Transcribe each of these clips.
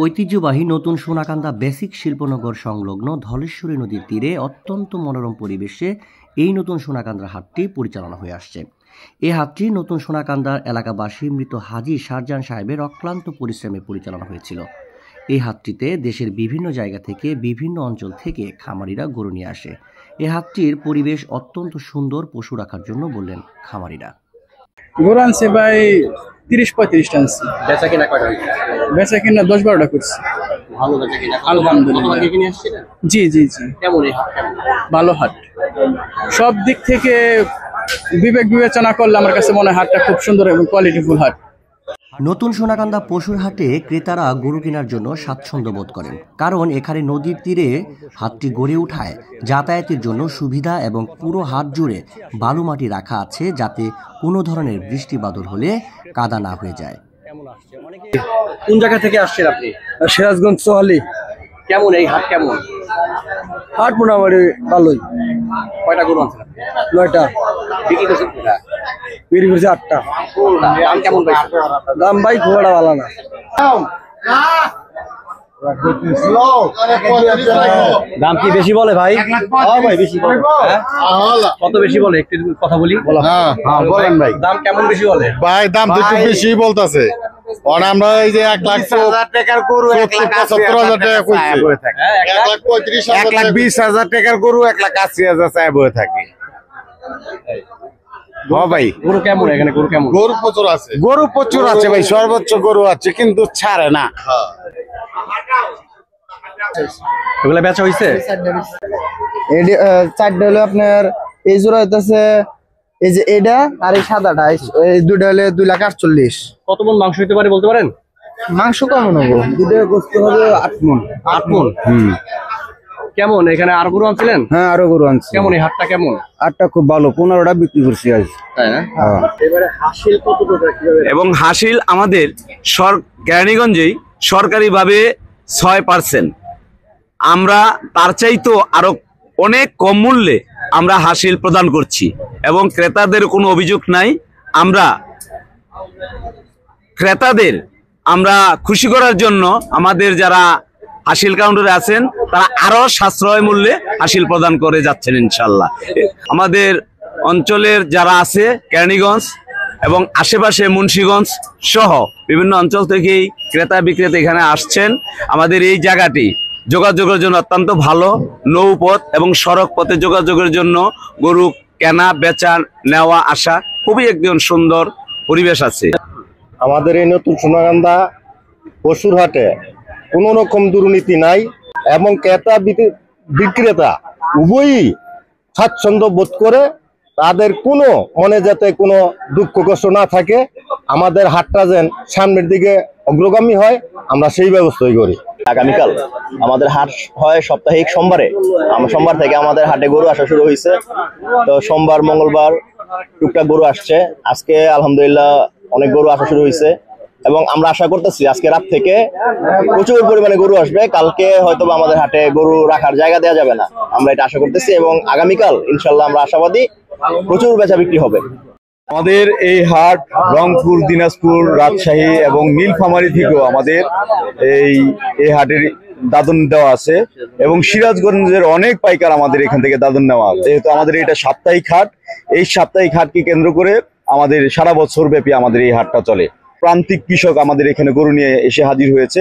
ঐতিহ্যবাহী নতুন সোনাকান্দা বেসিক শিল্পনগর সংলগ্ন ধলেশ্বরী নদীর তীরে অত্যন্ত মনোরম পরিবেশে এই নতুন সোনাকান্দার হাটটি পরিচালনা হয়ে আসছে। এই হাটটি নতুন সোনাকান্দার এলাকাবাসী মৃত হাজী শাহজাহান সাহেবের অক্লান্ত পরিশ্রমে পরিচালনা হয়েছিল। এই হাটটিতে দেশের বিভিন্ন জায়গা থেকে বিভিন্ন অঞ্চল থেকে খামারিরা গরু নিয়ে আসে। এই হাটটির পরিবেশ অত্যন্ত সুন্দর পশু রাখার জন্য বললেন খামারিরা। গরু আনছে ভাই 30-35টা আনছে। বেচা কিনা কয়টা হইছে? বেচা কিনা 10-12টা করছে। ভালো বেচা কিনা আলহামদুলিল্লাহ। কত কিনে আসছিলেন? জি। কেমন এই হাট কেমন? ভালো হাট, সব দিক থেকে বিবেচনা করলে আমার কাছে মনে হয় হাটটা খুব সুন্দর এবং কোয়ালিটিফুল হাট। নতুন সোনাকান্দা পশুর হাটে ক্রেতারা গরু কেনার জন্য স্বাচ্ছন্দ্য বোধ করেন, কারণ এখানে নদীর তীরে হাটটি গড়ে ওঠায় যাতায়াতের জন্য সুবিধা এবং পুরো হাট জুড়ে বালু মাটি রাখা আছে, যাতে কোনো ধরনের বৃষ্টি বাদল হলে কাদা না হয়ে যায়। কোন জায়গা থেকে আসছেন আপনি? সিরাজগঞ্জ সোহালি। কেমন এই হাট কেমন? হাট মোটামুটি ভালোই। কয়টা গরু আনছেন আপনি? 9টা। বিক্রি করছেন কয়টা? বিক্রি করছে 8টা। দাম কেমন পাইছেন? দাম ভাই খুব একটা ভালো না। দাম কি বেশি বলে ভাই? ভাই বেশি বলে। কত বেশি বলে একটু কথা বলি। বলেন ভাই। দাম কেমন বেশি বলে? ভাই দাম তো একটু বেশি বলতেছে। আমরা এই যে 1,70,000 টাকার গরু 1,75,000 টাকা কইছে। 1,35,000 টাকার গরু 1,80,000 চাই বয়ে থাকে। ভাই গরু কেমন এখানে? গরু কেমন? গরু প্রচুর আছে। গরু প্রচুর আছে ভাই, সর্বোচ্চ গরু আছে কিন্তু ছাড়ে না। এগুলা বেচা হইছে? 4টা হলো আপনার, এই জোড়া হইতেছে এই যে এটা আর এই সাদাটা, এই দুইটা হলে 2,48,000। কত মন মাংস হইতে পারে বলতে পারেন? মাংস কেমন হবো? দুটো গোস্ত হবে 8 মণ। 8 মন। কেমন এখানে আর গরু আনছিলেন? হ্যাঁ, আরো গরু আনছি। কেমন এই হাটটা কেমন? হাটটা খুব ভালো, 15টা বিক্রি করছি আজ। তাই না? এবারে হাসিল কত টাকা কিভাবে? এবং হাসিল আমাদের কেরানীগঞ্জেই সরকারিভাবে 6%। আমরা তার চাইতেও আরো অনেক কম মূল্যে আমরা হাসিল প্রদান করছি এবং ক্রেতাদের কোনো অভিযোগ নাই। আমরা ক্রেতাদের খুশি করার জন্য আমাদের যারা হাসিল কাউন্টারে আছেন তারা আরো সাশ্রয় মূল্যে হাসিল প্রদান করে যাচ্ছেন ইনশাল্লাহ। আমাদের অঞ্চলের যারা আছে কেরানীগঞ্জ এবং আশেপাশে মুন্সিগঞ্জ সহ বিভিন্ন অঞ্চল থেকেই ক্রেতা বিক্রেতা এখানে আসছেন। আমাদের এই জায়গাটি যোগাযোগের জন্য অত্যন্ত ভালো, নৌপথ এবং সড়ক পথে যোগাযোগের জন্য গরু কেনা বেচা নেওয়া আসা খুবই একদম সুন্দর পরিবেশ আছে। আমাদের এই নতুন সোনাকান্দা পশুর হাটে কোন রকম দুর্নীতি নাই এবং ক্রেতা বিক্রেতা উভয়ই স্বাচ্ছন্দ্য বোধ করে, তাদের কোনো মনে যাতে কোনো দুঃখ কষ্ট না থাকে, আমাদের হাটটা যেন সামনের দিকে অগ্রগামী হয়, আমরা সেই ব্যবস্থাই করি। আগামীকাল আমাদের হাট হয় সাপ্তাহিক সোমবারে। সোমবার থেকে আমাদের হাটে গরু আসা শুরু হয়েছে। তো সোমবার মঙ্গলবার টুকটাক গরু আসছে। আজকে আলহামদুলিল্লাহ অনেক গরু আসা শুরু হয়েছে এবং আমরা আশা করতেছি আজকে রাত থেকে প্রচুর পরিমাণে গরু আসবে। কালকে হয়তো আমাদের হাটে গরু রাখার জায়গা দেওয়া যাবে না, আমরা এটা আশা করতেছি এবং আগামীকাল ইনশাল্লাহ আমরা আশাবাদী প্রচুর বেচা বিক্রি হবে। আমাদের এই হাট রংপুর, দিনাজপুর, রাজশাহী এবং নীলফামারী থেকেও আমাদের এই হাটের দাদন দেওয়া আছে এবং সিরাজগঞ্জের অনেক পাইকার আমাদের এখান থেকে দাদন নেওয়া। যেহেতু আমাদের এটা সাপ্তাহিক হাট, এই সাপ্তাহিক হাটকে কেন্দ্র করে আমাদের সারা বছর ব্যাপী আমাদের এই হাটটা চলে। প্রান্তিক কৃষক আমাদের এখানে গরু নিয়ে এসে হাজির হয়েছে।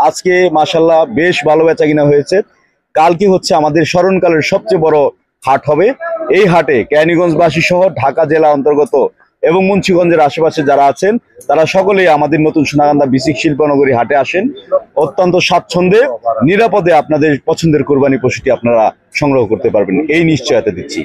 আজকে মাশাআল্লাহ বেশ ভালো বেচা কিনা হয়েছে। কালকে হচ্ছে আমাদের স্মরণকালের সবচেয়ে বড় হাট হবে। এই হাটে কেরানীগঞ্জবাসী সহ ঢাকা জেলা অন্তর্গত এবং মুন্সিগঞ্জের আশেপাশে যারা আছেন তারা সকলেই আমাদের নতুন সোনাকান্দা বেসিক শিল্পনগরী হাটে আসেন। অত্যন্ত স্বাচ্ছন্দ্যে নিরাপদে আপনাদের পছন্দের কোরবানি পশুটি আপনারা সংগ্রহ করতে পারবেন, এই নিশ্চয়তা দিচ্ছি।